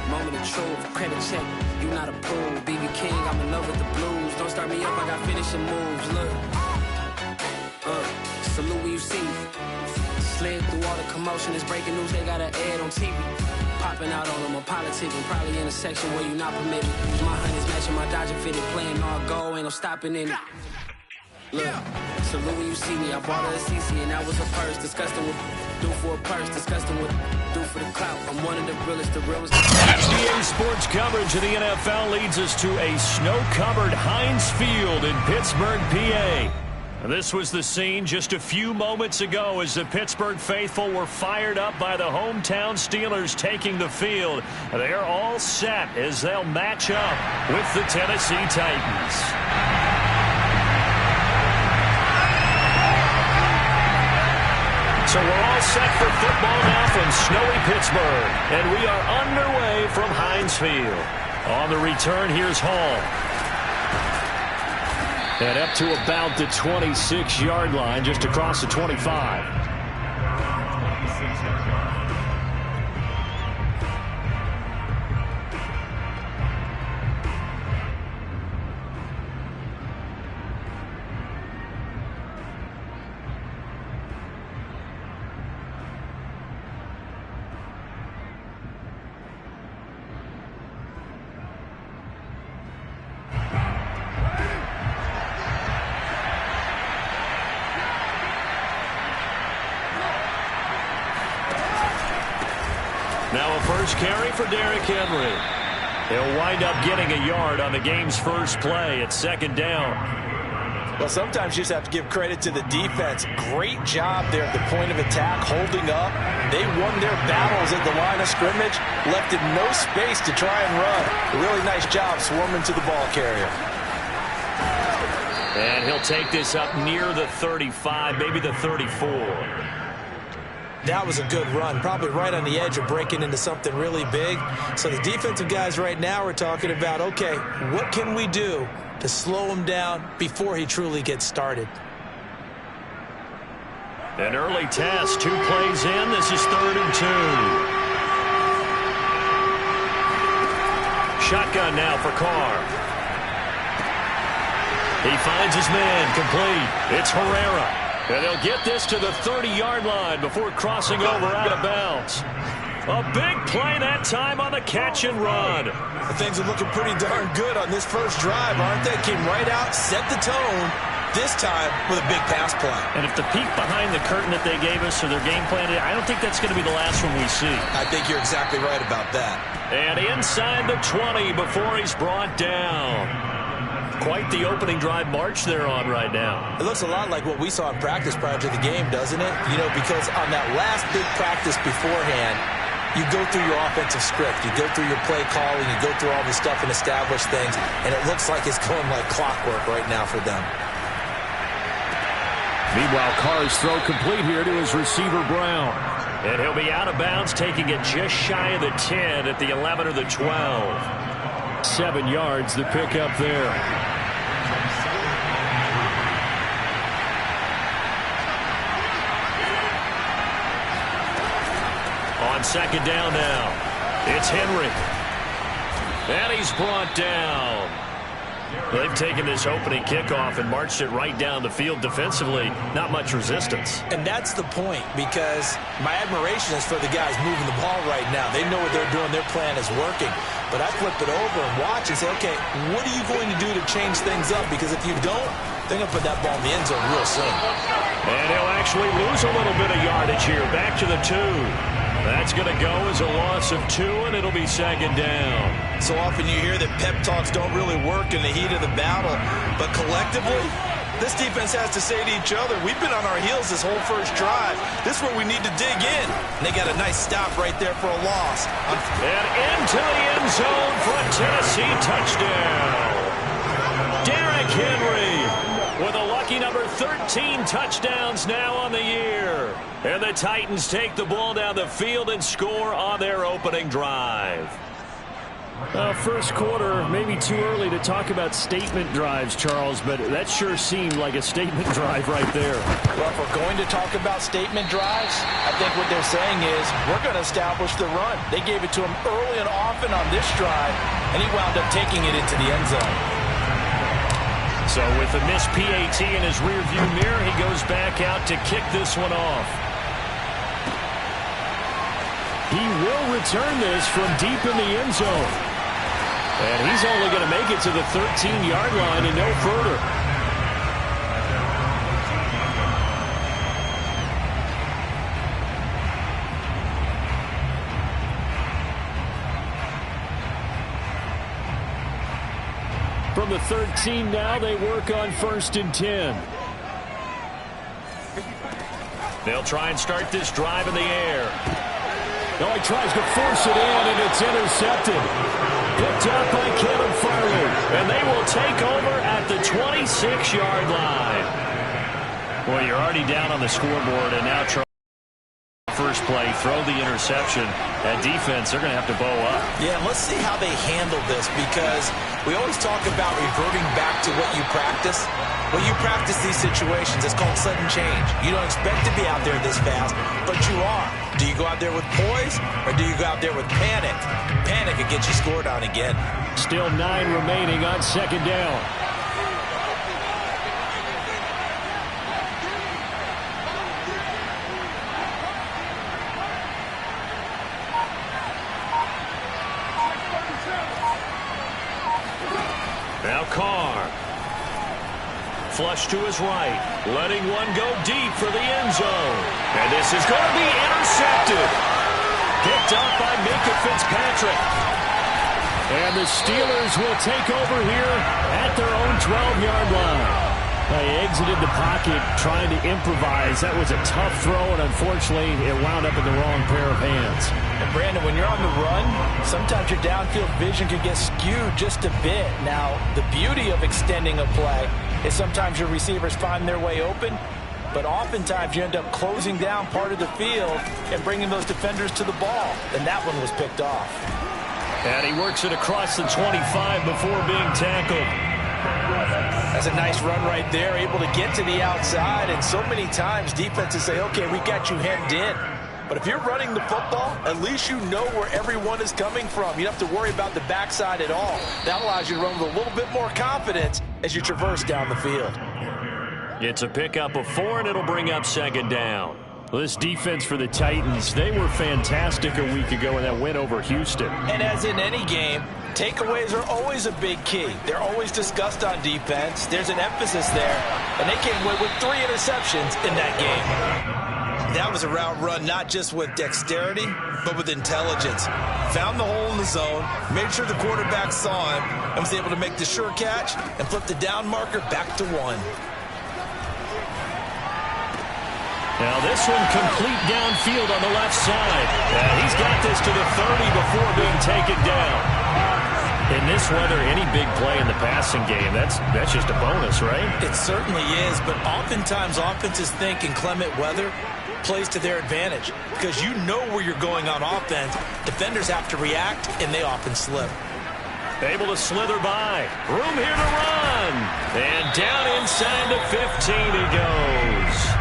Moment of truth, credit check, you not approved. BB King, I'm in love with the blues. Don't start me up, I got finishing moves. Look, salute when you see me. Slid through all the commotion, it's breaking news, they got an ad on TV. Popping out on them, I'm politicking, probably in a section where you not permitted. My honey's matching my Dodger fitted, playing all gold, ain't no stopping in it. Look, salute when you see me, I bought her a CC and that was her purse. Disgusting with do for a purse, disgusting with do for the clout. I'm one of the realest, the realest. EA Sports coverage of the NFL leads us to a snow-covered Heinz Field in Pittsburgh, PA. This was the scene just a few moments ago as the Pittsburgh faithful were fired up by the hometown Steelers taking the field. They're all set as they'll match up with the Tennessee Titans. So we're all set for football now from snowy Pittsburgh. And we are underway from Heinz Field. On the return, here's Hall. And up to about the 26-yard line, just across the 25. Now a first carry for Derrick Henry. He'll wind up getting a yard on the game's first play at second down. Well, sometimes you just have to give credit to the defense. Great job there at the point of attack, holding up. They won their battles at the line of scrimmage, left him no space to try and run. A really nice job swarming to the ball carrier. And he'll take this up near the 35, maybe the 34. That was a good run, probably right on the edge of breaking into something really big. So the defensive guys right now are talking about, okay, what can we do to slow him down before he truly gets started? An early test, 2 plays in. This is 3rd and 2. Shotgun now for Carr. He finds his man, complete. It's Herrera. And they'll get this to the 30-yard line before crossing over out of bounds. A big play that time on the catch and run. Things are looking pretty darn good on this first drive, aren't they? Came right out, set the tone, this time with a big pass play. And if the peek behind the curtain that they gave us or their game plan, I don't think that's going to be the last one we see. I think you're exactly right about that. And inside the 20 before he's brought down. Quite the opening drive march they're on right now. It looks a lot like what we saw in practice prior to the game, doesn't it? You know, because on that last big practice beforehand, you go through your offensive script, you go through your play calling, you go through all this stuff and establish things, and it looks like it's going like clockwork right now for them. Meanwhile, Carr's throw complete here to his receiver, Brown. And he'll be out of bounds, taking it just shy of the 10 at the 11 or the 12. 7 yards, the pickup there. On second down now, it's Henry. And he's brought down. They've taken this opening kickoff and marched it right down the field defensively. Not much resistance. And that's the point, because my admiration is for the guys moving the ball right now. They know what they're doing. Their plan is working. But I flip it over and watch and say, okay, what are you going to do to change things up? Because if you don't, they're going to put that ball in the end zone real soon. And he'll actually lose a little bit of yardage here. Back to the 2. That's going to go as a loss of 2, and it'll be second down. So often you hear that pep talks don't really work in the heat of the battle. But collectively, this defense has to say to each other, we've been on our heels this whole first drive. This is where we need to dig in. And they got a nice stop right there for a loss. And into the end zone for a Tennessee touchdown. Derrick Henry with a lucky number 13 touchdowns now on the year. And the Titans take the ball down the field and score on their opening drive. First quarter, maybe too early to talk about statement drives, Charles, but that sure seemed like a statement drive right there. Well, if we're going to talk about statement drives, I think what they're saying is we're going to establish the run. They gave it to him early and often on this drive, and he wound up taking it into the end zone. So with a missed PAT in his rearview mirror, he goes back out to kick this one off. He will return this from deep in the end zone. And he's only going to make it to the 13-yard line and no further. From the 13 now, they work on 1st and 10. They'll try and start this drive in the air. No, he tries to force it in, and it's intercepted. Picked up by Caleb Farley. And they will take over at the 26-yard line. Well, you're already down on the scoreboard, and now try first play, throw the interception. That defense, they're going to have to bow up. Yeah, let's see how they handle this, because we always talk about reverting back to what you practice. When you practice these situations, it's called sudden change. You don't expect to be out there this fast, but you are. Do you go out there with poise, or do you go out there with panic? Panic will get you scored on again. Still 9 remaining on 2nd down. Now Carr. Flush to his right. Letting one go deep for the end zone. And this is going to be intercepted. Picked up by Minka Fitzpatrick. And the Steelers will take over here at their own 12-yard line. They exited the pocket trying to improvise. That was a tough throw, and unfortunately, it wound up in the wrong pair of hands. And Brandon, when you're on the run, sometimes your downfield vision can get skewed just a bit. Now, the beauty of extending a play is sometimes your receivers find their way open, but oftentimes you end up closing down part of the field and bringing those defenders to the ball. And that one was picked off. And he works it across the 25 before being tackled. That's a nice run right there, able to get to the outside. And so many times defenses say, okay, we got you hemmed in. But if you're running the football, at least you know where everyone is coming from. You don't have to worry about the backside at all. That allows you to run with a little bit more confidence as you traverse down the field. It's a pickup of 4, and it'll bring up 2nd down. Well, this defense for the Titans, they were fantastic a week ago in that win over Houston. And as in any game, takeaways are always a big key. They're always discussed on defense. There's an emphasis there. And they came away with 3 interceptions in that game. That was a route run not just with dexterity, but with intelligence. Found the hole in the zone, made sure the quarterback saw him, and was able to make the sure catch and flip the down marker back to 1. Now this one complete downfield on the left side. He's got this to the 30 before being taken down. In this weather, any big play in the passing game, that's just a bonus, right? It certainly is, but oftentimes offenses think inclement weather plays to their advantage because you know where you're going on offense. Defenders have to react, and they often slip. Able to slither by. Room here to run. And down inside the 15 he goes.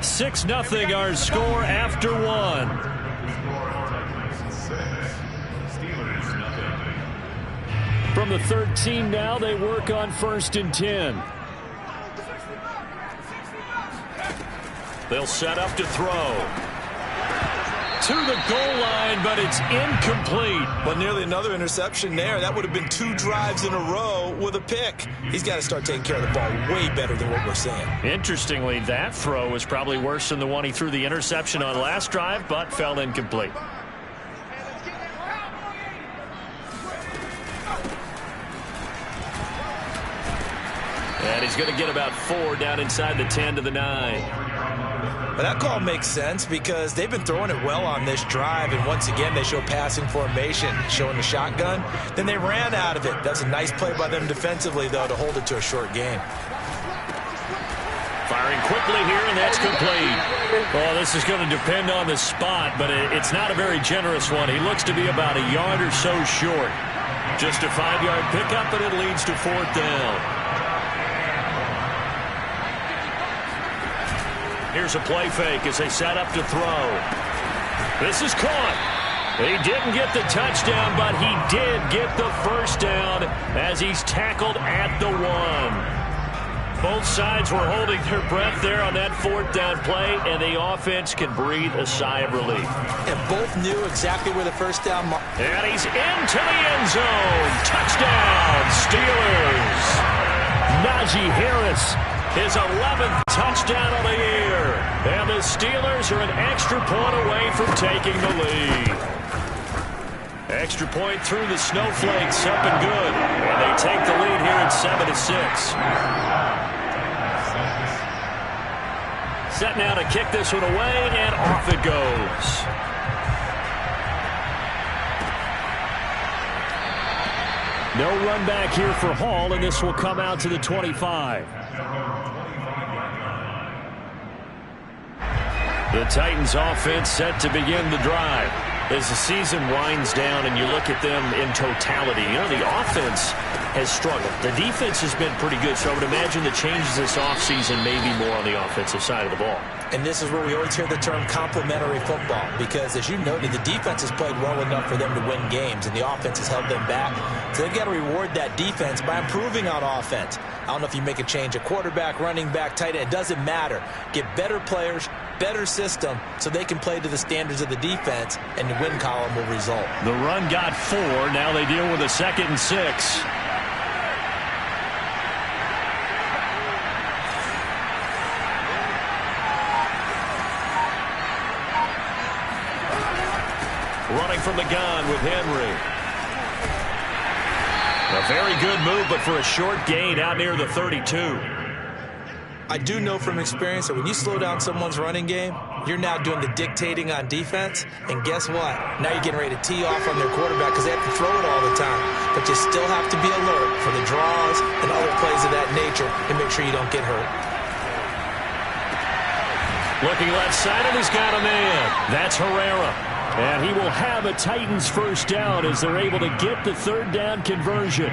Six 0 our score after 1. From the 13 now, they work on 1st and 10. They'll set up to throw. To the goal line, but it's incomplete. But nearly another interception there. That would have been 2 drives in a row with a pick. He's got to start taking care of the ball way better than what we're seeing. Interestingly, that throw was probably worse than the one he threw the interception on last drive, but fell incomplete. And he's going to get about 4 down inside the 10 to the 9. But that call makes sense because they've been throwing it well on this drive, and once again they show passing formation, showing the shotgun. Then they ran out of it. That's a nice play by them defensively, though, to hold it to a short game. Firing quickly here, and that's complete. Well, this is going to depend on the spot, but it's not a very generous one. He looks to be about a yard or so short. Just a 5-yard pickup, and it leads to 4th down. Here's a play fake as they set up to throw. This is caught. He didn't get the touchdown, but he did get the first down as he's tackled at the 1. Both sides were holding their breath there on that 4th down play, and the offense can breathe a sigh of relief. And both knew exactly where the first down mark. And he's into the end zone. Touchdown, Steelers. Najee Harris, his 11th touchdown of the year. And the Steelers are an extra point away from taking the lead. Extra point through the snowflakes, up and good. And they take the lead here at 7-6. Set now to kick this one away, and off it goes. No run back here for Hall, and this will come out to the 25. The Titans offense set to begin the drive. As the season winds down and you look at them in totality, you know, the offense has struggled. The defense has been pretty good, so I would imagine the changes this offseason may be more on the offensive side of the ball. And this is where we always hear the term complementary football, because as you noted, the defense has played well enough for them to win games, and the offense has held them back. So they've got to reward that defense by improving on offense. I don't know if you make a change, a quarterback, running back, tight end, it doesn't matter. Get better players, better system, so they can play to the standards of the defense, and the win column will result. The run got 4. Now they deal with a 2nd and 6. Running from the gun with Henry. A very good move, but for a short gain out near the 32. I do know from experience that when you slow down someone's running game, you're now doing the dictating on defense, and guess what? Now you're getting ready to tee off on their quarterback because they have to throw it all the time. But you still have to be alert for the draws and other plays of that nature and make sure you don't get hurt. Looking left side, and he's got a man. That's Herrera. And he will have a Titans first down as they're able to get the 3rd down conversion.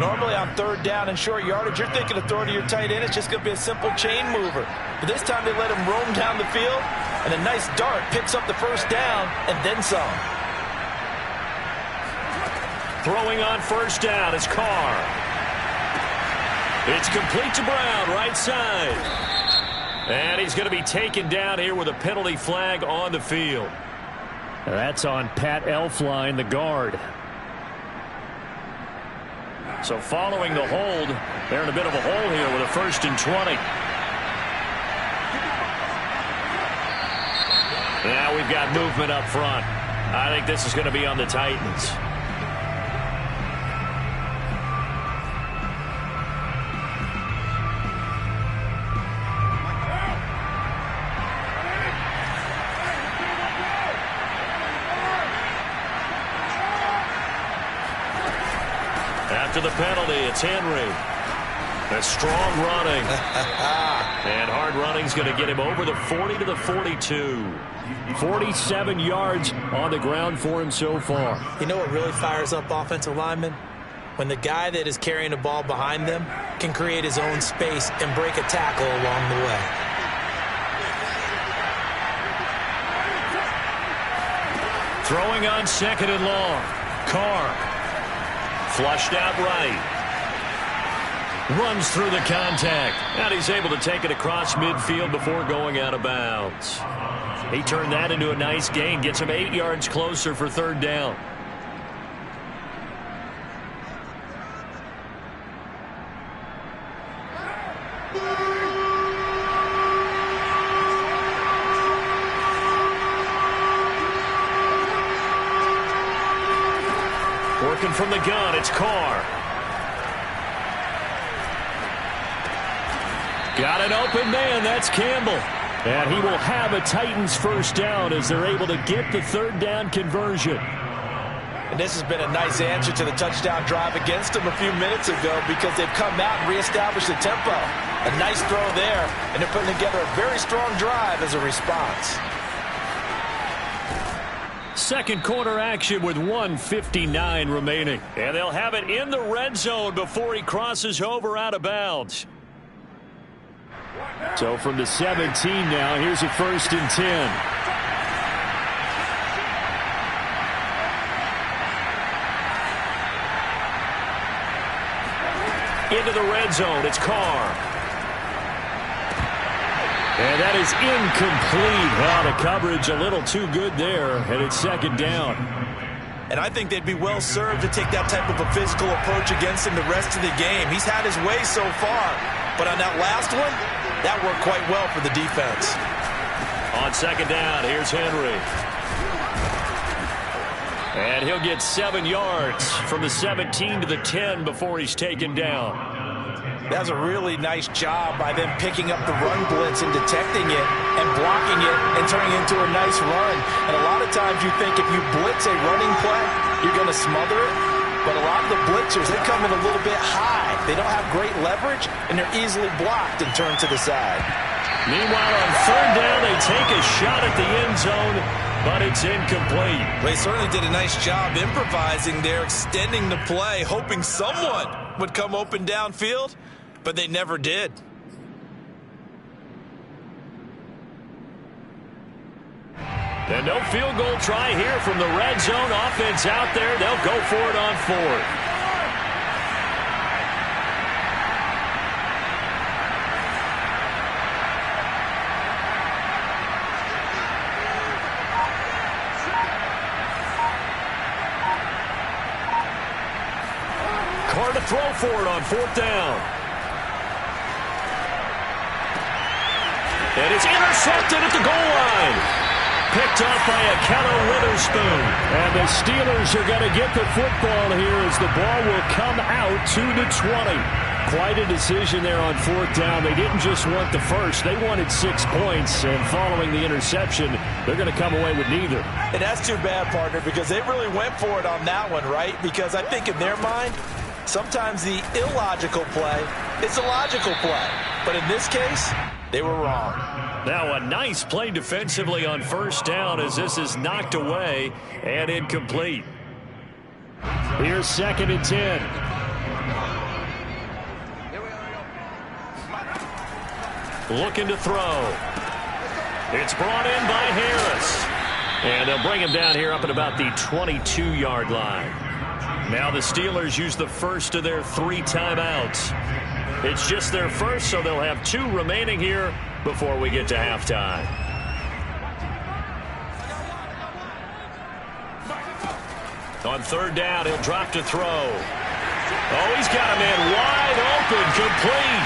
Normally on 3rd down and short yardage, you're thinking of throwing to your tight end. It's just going to be a simple chain mover. But this time they let him roam down the field, and a nice dart picks up the first down and then some. Throwing on first down is Carr. It's complete to Brown, right side. And he's going to be taken down here with a penalty flag on the field. That's on Pat Elflein, the guard. So following the hold, they're in a bit of a hole here with a 1st and 20. Now we've got movement up front. I think this is going to be on the Titans. After the penalty, it's Henry. A strong running. And hard running's going to get him over the 40 to the 42. 47 yards on the ground for him so far. You know what really fires up offensive linemen? When the guy that is carrying the ball behind them can create his own space and break a tackle along the way. Throwing on 2nd and long. Carr. Flushed out right. Runs through the contact. And he's able to take it across midfield before going out of bounds. He turned that into a nice gain. Gets him 8 yards closer for 3rd down. Working from the gun, it's Carr. Got an open man, that's Campbell. And he will have a Titans first down as they're able to get the third down conversion. And this has been a nice answer to the touchdown drive against them a few minutes ago because they've come out and reestablished the tempo. A nice throw there, and they're putting together a very strong drive as a response. Second quarter action with 1:59 remaining. And they'll have it in the red zone before he crosses over out of bounds. So from the 17 now, here's a 1st and 10. Into the red zone, it's Carr. And that is incomplete. Well, the coverage a little too good there, and it's 2nd down. And I think they'd be well served to take that type of a physical approach against him the rest of the game. He's had his way so far, but on that last one, that worked quite well for the defense. On 2nd down, here's Henry. And he'll get 7 yards from the 17 to the 10 before he's taken down. That's a really nice job by them picking up the run blitz and detecting it and blocking it and turning it into a nice run. And a lot of times you think if you blitz a running play, you're going to smother it. But a lot of the blitzers, they come in a little bit high. They don't have great leverage, and they're easily blocked and turned to the side. Meanwhile, on 3rd down, they take a shot at the end zone, but it's incomplete. Well, they certainly did a nice job improvising there, extending the play, hoping someone would come open downfield, but they never did. And no field goal try here from the red zone. Offense out there. They'll go for it on 4th. Carr to throw for it on 4th down. And it's intercepted at the goal line. Picked off by a Keller Witherspoon. And the Steelers are going to get the football here as the ball will come out to the 20. Quite a decision there on 4th down. They didn't just want the first. They wanted 6 points. And following the interception, they're going to come away with neither. And that's too bad, partner, because they really went for it on that one, right? Because I think in their mind, sometimes the illogical play is a logical play. But in this case, they were wrong. Now a nice play defensively on 1st down as this is knocked away and incomplete. Here's 2nd and 10. Looking to throw. It's brought in by Harris. And they'll bring him down here up at about the 22-yard line. Now the Steelers use the first of their 3 timeouts. It's just their first, so they'll have 2 remaining here before we get to halftime. On 3rd down, he'll drop to throw. Oh, he's got a man wide open, complete.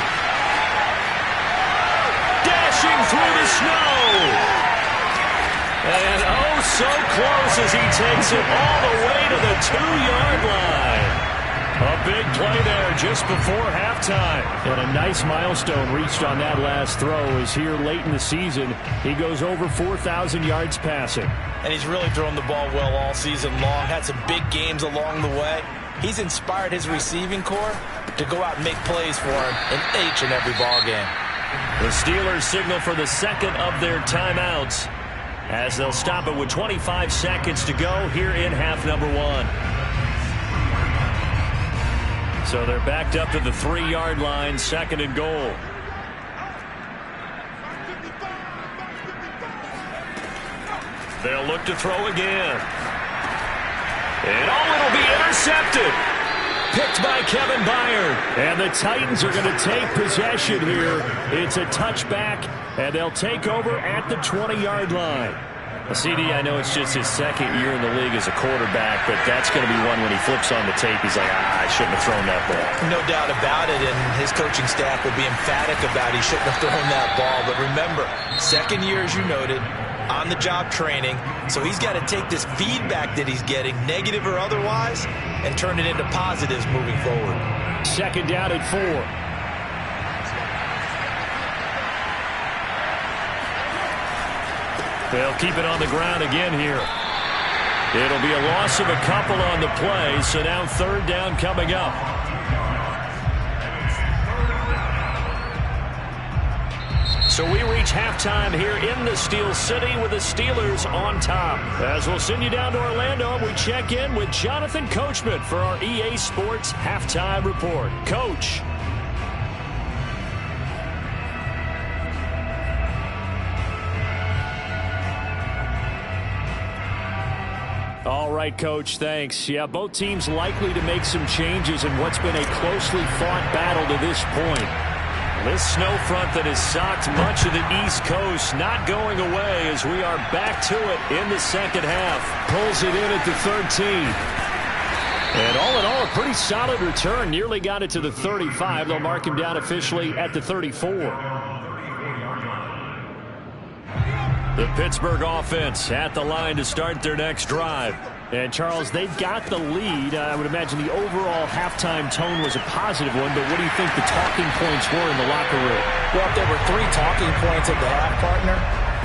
Dashing through the snow. And oh, so close as he takes it all the way to the 2-yard line. A big play there just before halftime. And a nice milestone reached on that last throw as here late in the season, he goes over 4,000 yards passing. And he's really thrown the ball well all season long. Had some big games along the way. He's inspired his receiving corps to go out and make plays for him in each and every ball game. The Steelers signal for the 2nd of their timeouts as they'll stop it with 25 seconds to go here in half number 1. So they're backed up to the 3-yard line, 2nd and goal. They'll look to throw again. And it'll be intercepted. Picked by Kevin Byard. And the Titans are going to take possession here. It's a touchback, and they'll take over at the 20-yard line. CD, I know it's just his 2nd year in the league as a quarterback, but that's going to be one when he flips on the tape. He's like, I shouldn't have thrown that ball. No doubt about it, and his coaching staff will be emphatic about he shouldn't have thrown that ball. But remember, 2nd year, as you noted, on-the-job training, so he's got to take this feedback that he's getting, negative or otherwise, and turn it into positives moving forward. 2nd down at 4. They'll keep it on the ground again here. It'll be a loss of a couple on the play, so now third down coming up. So we reach halftime here in the Steel City with the Steelers on top. As we'll send you down to Orlando, we check in with Jonathan Coachman for our EA Sports Halftime Report. Coach. All right, Coach, thanks. Yeah, both teams likely to make some changes in what's been a closely fought battle to this point. This snow front that has socked much of the East Coast not going away as we are back to it in the second half. Pulls it in at the 13. And all in all, a pretty solid return. Nearly got it to the 35. They'll mark him down officially at the 34. The Pittsburgh offense at the line to start their next drive. And, Charles, they've got the lead. I would imagine the overall halftime tone was a positive one, but what do you think the talking points were in the locker room? Well, if there were 3 talking points at the half, partner,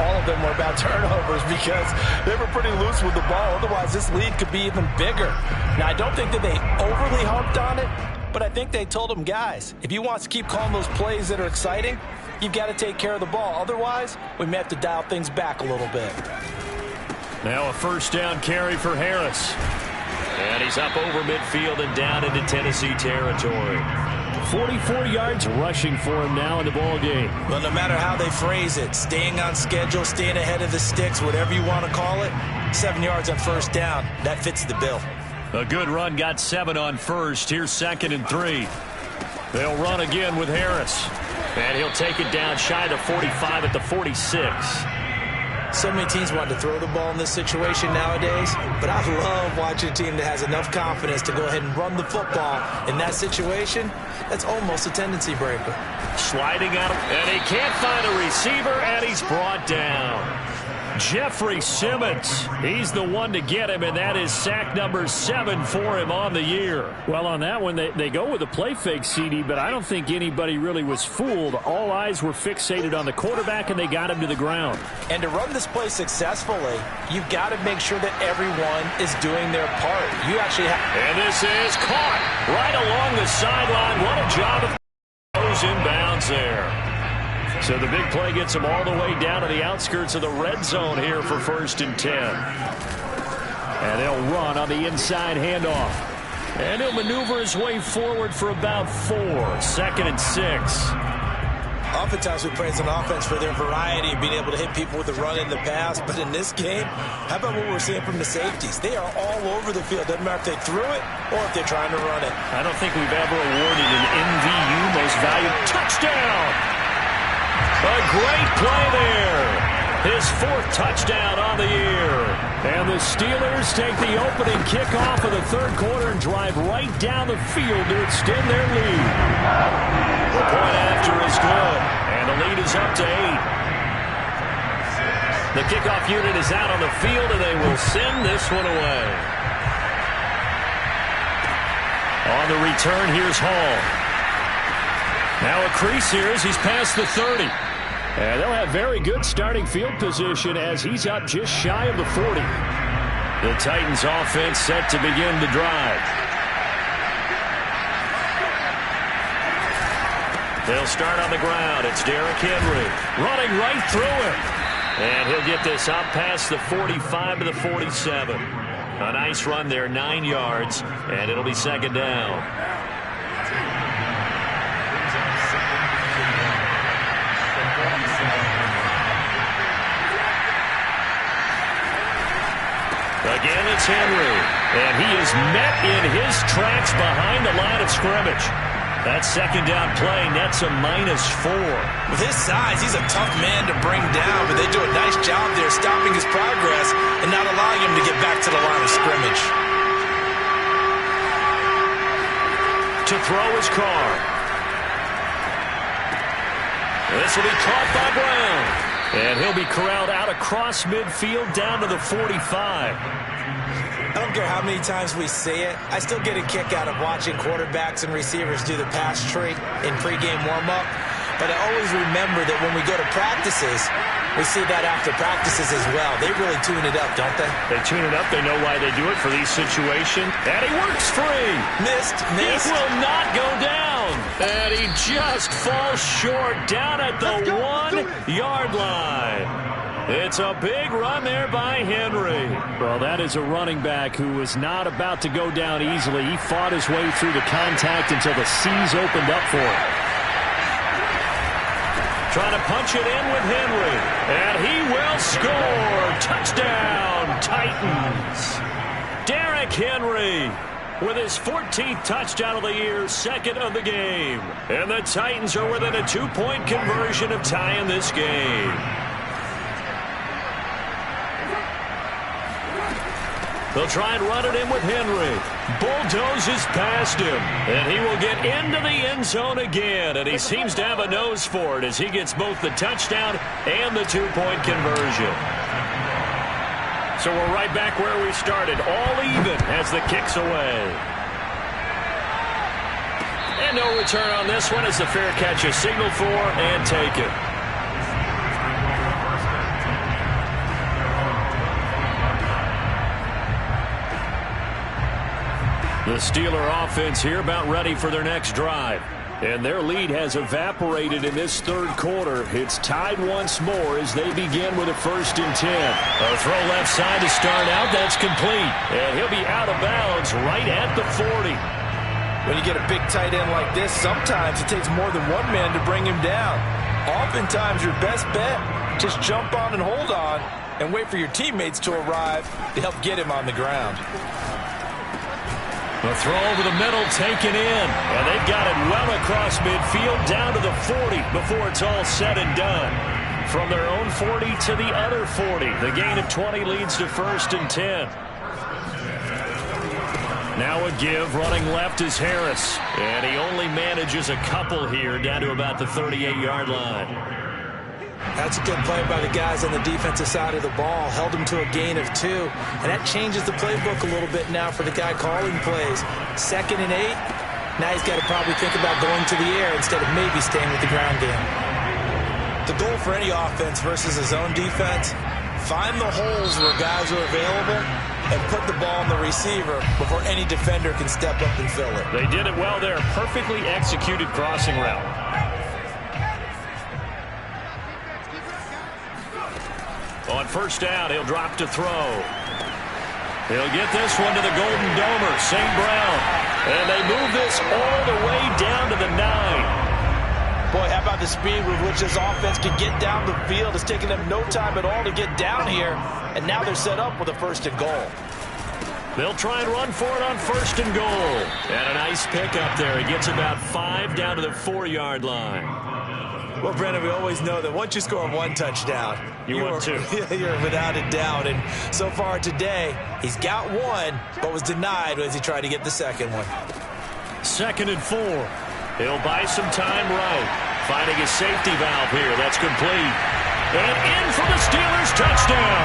all of them were about turnovers because they were pretty loose with the ball. Otherwise, this lead could be even bigger. Now, I don't think that they overly harped on it, but I think they told them, guys, if you want to keep calling those plays that are exciting, you've got to take care of the ball. Otherwise, we may have to dial things back a little bit. Now a first down carry for Harris. And he's up over midfield and down into Tennessee territory. 44 yards rushing for him now in the ball game. Well, no matter how they phrase it, staying on schedule, staying ahead of the sticks, whatever you want to call it, 7 yards on first down, that fits the bill. A good run, got 7 on first. Here's 2nd and 3. They'll run again with Harris. And he'll take it down shy of the 45 at the 46. So many teams want to throw the ball in this situation nowadays, but I love watching a team that has enough confidence to go ahead and run the football. In that situation, that's almost a tendency breaker. Sliding out, and he can't find a receiver, and he's brought down. Jeffrey Simmons, he's the one to get him, and that is sack number 7 for him on the year. Well, on that one, they go with a play fake, CD, but I don't think anybody really was fooled. All eyes were fixated on the quarterback, and they got him to the ground. And to run this play successfully, you've got to make sure that everyone is doing their part. You actually have... And this is caught right along the sideline. What a job of goes inbounds there. So the big play gets him all the way down to the outskirts of the red zone here for 1st and 10. And they'll run on the inside handoff. And he'll maneuver his way forward for about 4. 2nd and 6. Oftentimes we praise an offense for their variety of being able to hit people with the run in the pass. But in this game, how about what we're seeing from the safeties? They are all over the field. Doesn't matter if they threw it or if they're trying to run it. I don't think we've ever awarded an MVU most valuable touchdown. A great play there. His 4th touchdown on the year. And the Steelers take the opening kickoff of the 3rd quarter and drive right down the field to extend their lead. The point after is good. And the lead is up to 8. The kickoff unit is out on the field, and they will send this one away. On the return, here's Hall. Now a crease here as he's past the 30. And they'll have very good starting field position as he's up just shy of the 40. The Titans offense set to begin the drive. They'll start on the ground. It's Derrick Henry running right through him. And he'll get this up past the 45 to the 47. A nice run there, 9 yards, and it'll be 2nd down. Again, it's Henry, and he is met in his tracks behind the line of scrimmage. That 2nd down play nets a -4. With his size, he's a tough man to bring down, but they do a nice job there stopping his progress and not allowing him to get back to the line of scrimmage. To throw his car. This will be caught by Brown. And he'll be corralled out across midfield down to the 45. I don't care how many times we see it. I still get a kick out of watching quarterbacks and receivers do the pass tree in pregame warm-up. but I always remember that when we go to practices, we see that after practices as well. They really tune it up, don't they? They tune it up. They know why they do it for these situations. And he works free. Missed. He will not go down. And he just falls short down at the 1-yard line. It's a big run there by Henry. Well, that is a running back who was not about to go down easily. He fought his way through the contact until the seas opened up for him. Trying to punch it in with Henry. And he will score. Touchdown, Titans. Derrick Henry with his 14th touchdown of the year, second of the game. And the Titans are within a 2-point conversion of tying this game. They'll try and run it in with Henry. Bulldozes past him. And he will get into the end zone again. And he seems to have a nose for it as he gets both the touchdown and the 2-point conversion. So we're right back where we started. All even as the kick's away. And no return on this one as the fair catch is signaled for and taken. The Steeler offense here about ready for their next drive. And their lead has evaporated in this third quarter. It's tied once more as they begin with a 1st and 10. A throw left side to start out. That's complete. And he'll be out of bounds right at the 40. When you get a big tight end like this, sometimes it takes more than one man to bring him down. Oftentimes your best bet, just jump on and hold on and wait for your teammates to arrive to help get him on the ground. The throw over the middle taken in. And they've got it well across midfield down to the 40 before it's all said and done. From their own 40 to the other 40. The gain of 20 leads to 1st and 10. Now a give. Running left is Harris. And he only manages a couple here down to about the 38-yard line. That's a good play by the guys on the defensive side of the ball. Held him to a gain of 2. And that changes the playbook a little bit now for the guy calling plays. 2nd and 8. Now he's got to probably think about going to the air instead of maybe staying with the ground game. The goal for any offense versus his own defense, find the holes where guys are available and put the ball on the receiver before any defender can step up and fill it. They did it well there. Perfectly executed crossing route. On 1st down, he'll drop to throw. He'll get this one to the Golden Domer, St. Brown. And they move this all the way down to the 9. Boy, how about the speed with which this offense can get down the field? It's taken them no time at all to get down here. And now they're set up with a 1st and goal. They'll try and run for it on 1st and goal. And a nice pickup there. He gets about 5 down to the 4-yard line. Well, Brennan, we always know that once you score 1 touchdown, you want 2. You're without a doubt. And so far today, he's got 1, but was denied as he tried to get the 2nd one. 2nd and 4. He'll buy some time right. Finding his safety valve here. That's complete. And in for the Steelers touchdown.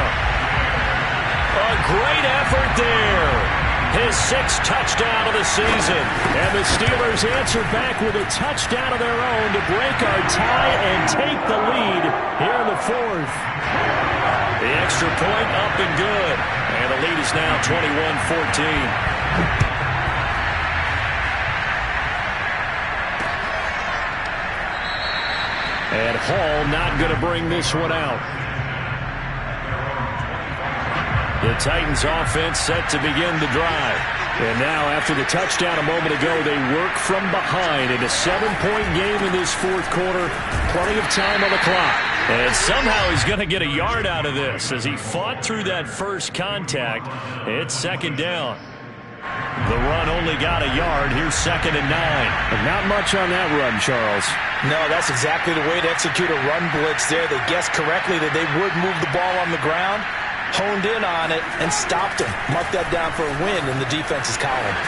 A great effort there. His 6th touchdown of the season. And the Steelers answer back with a touchdown of their own to break our tie and take the lead here in the 4th. The extra point up and good. And the lead is now 21-14. And Hall not going to bring this one out. The Titans offense set to begin the drive. And now after the touchdown a moment ago, they work from behind in a 7-point game in this 4th quarter. Plenty of time on the clock. And somehow he's going to get a yard out of this as he fought through that first contact. It's 2nd down. The run only got a yard. Here's 2nd and 9. And not much on that run, Charles. No, that's exactly the way to execute a run blitz there. They guessed correctly that they would move the ball on the ground, honed in on it, and stopped him. Mark that down for a win in the defense's column.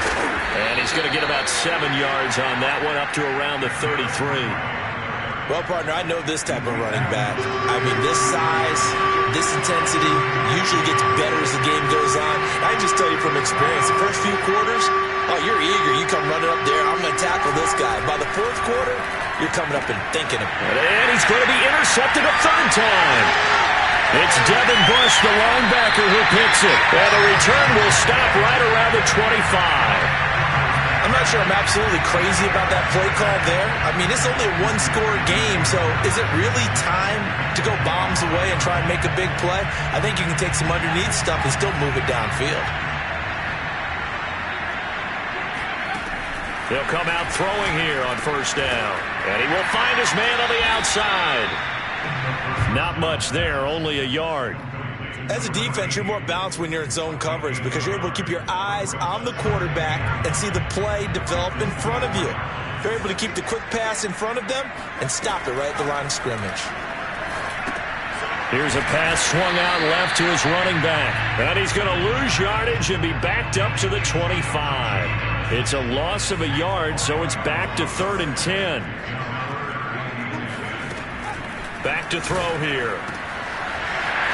And he's going to get about 7 yards on that one, up to around the 33. Well, partner, I know this type of running back. I mean, this size, this intensity usually gets better as the game goes on. I just tell you from experience, the first few quarters, oh, you're eager. You come running up there, I'm going to tackle this guy. By the fourth quarter, you're coming up and thinking of it. And he's going to be intercepted a third time. It's Devin Bush, the linebacker, who picks it. And the return will stop right around the 25. I'm not sure I'm absolutely crazy about that play call there. I mean, it's only a one-score game, so is it really time to go bombs away and try and make a big play? I think you can take some underneath stuff and still move it downfield. He'll come out throwing here on first down. And he will find his man on the outside. Not much there, only a yard. As a defense, you're more balanced when you're in zone coverage because you're able to keep your eyes on the quarterback and see the play develop in front of you. You're able to keep the quick pass in front of them and stop it right at the line of scrimmage. Here's a pass swung out left to his running back. And he's going to lose yardage and be backed up to the 25. It's a loss of a yard, so it's back to 3rd and 10. Back to throw here.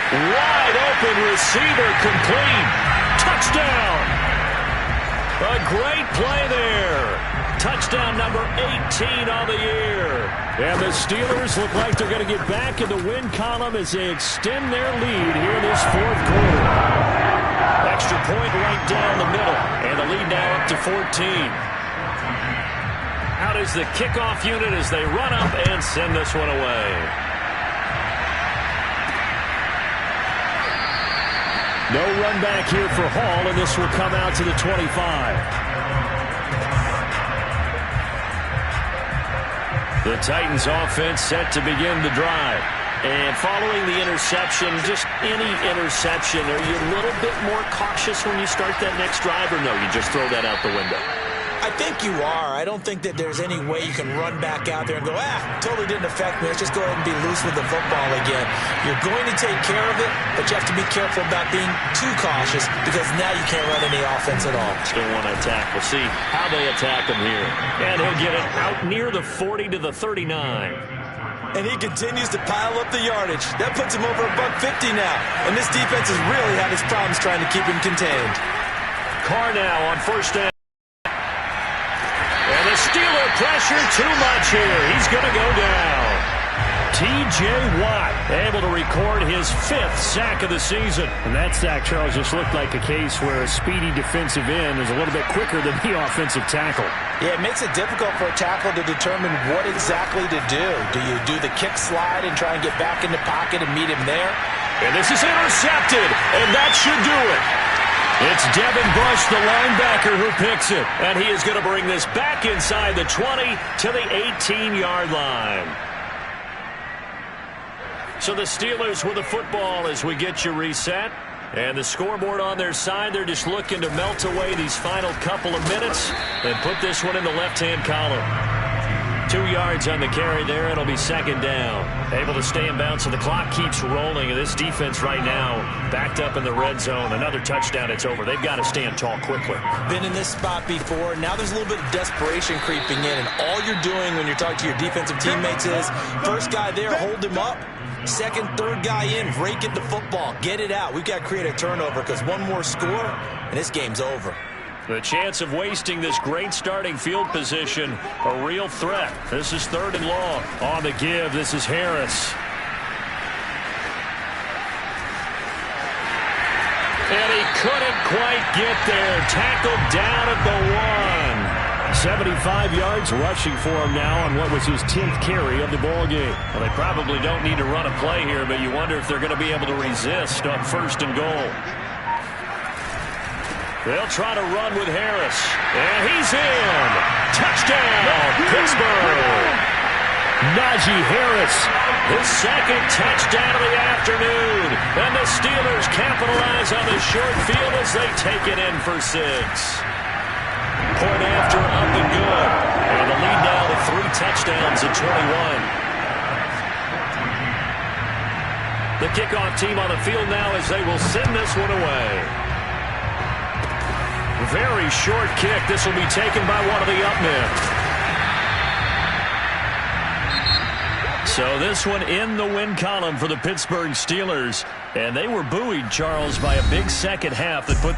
Wide open receiver, complete. Touchdown. A great play there. Touchdown number 18 on the year. And the Steelers look like they're going to get back in the win column as they extend their lead here this fourth quarter. Extra point right down the middle. And the lead now up to 14. Out is the kickoff unit as they run up and send this one away. No run back here for Hall, and this will come out to the 25. The Titans offense set to begin the drive. And following the interception, just any interception, are you a little bit more cautious when you start that next drive, or no, you just throw that out the window? I think you are. I don't think that there's any way you can run back out there and go, totally didn't affect me. Let's just go ahead and be loose with the football again. You're going to take care of it, but you have to be careful about being too cautious because now you can't run any offense at all. Still want to attack. We'll see how they attack him here. And he'll get it out near the 40 to the 39. And he continues to pile up the yardage. That puts him over $150 now. And this defense has really had its problems trying to keep him contained. Carr now on first down. And the Steeler pressure too much here. He's going to go down. T.J. Watt able to record his 5th sack of the season. And that sack, Charles, just looked like a case where a speedy defensive end is a little bit quicker than the offensive tackle. Yeah, it makes it difficult for a tackle to determine what exactly to do. Do you do the kick slide and try and get back in the pocket and meet him there? And this is intercepted, and that should do it. It's Devin Bush, the linebacker, who picks it. And he is going to bring this back inside the 20 to the 18-yard line. So the Steelers with the football as we get you reset. And the scoreboard on their side, they're just looking to melt away these final couple of minutes and put this one in the left-hand column. 2 yards on the carry there. It'll be second down. Able to stay in bounds, so the clock keeps rolling. And this defense right now backed up in the red zone. Another touchdown, it's over. They've got to stand tall quickly. Been in this spot before. Now there's a little bit of desperation creeping in. And all you're doing when you're talking to your defensive teammates is, first guy there, hold him up. Second, third guy in, rake it the football. Get it out. We've got to create a turnover because one more score, and this game's over. The chance of wasting this great starting field position, a real threat. This is 3rd and long. On the give, this is Harris. And he couldn't quite get there. Tackled down at the 1. 75 yards rushing for him now on what was his 10th carry of the ball game. Well, they probably don't need to run a play here, but you wonder if they're going to be able to resist on 1st and goal. They'll try to run with Harris. And he's in. Touchdown, Pittsburgh. Najee Harris, his 2nd touchdown of the afternoon. And the Steelers capitalize on the short field as they take it in for 6. Point after, up and good. And the lead now to 3 touchdowns at 21. The kickoff team on the field now as they will send this one away. Very short kick. This will be taken by one of the up men. So this one in the win column for the Pittsburgh Steelers. And they were buoyed, Charles, by a big second half that put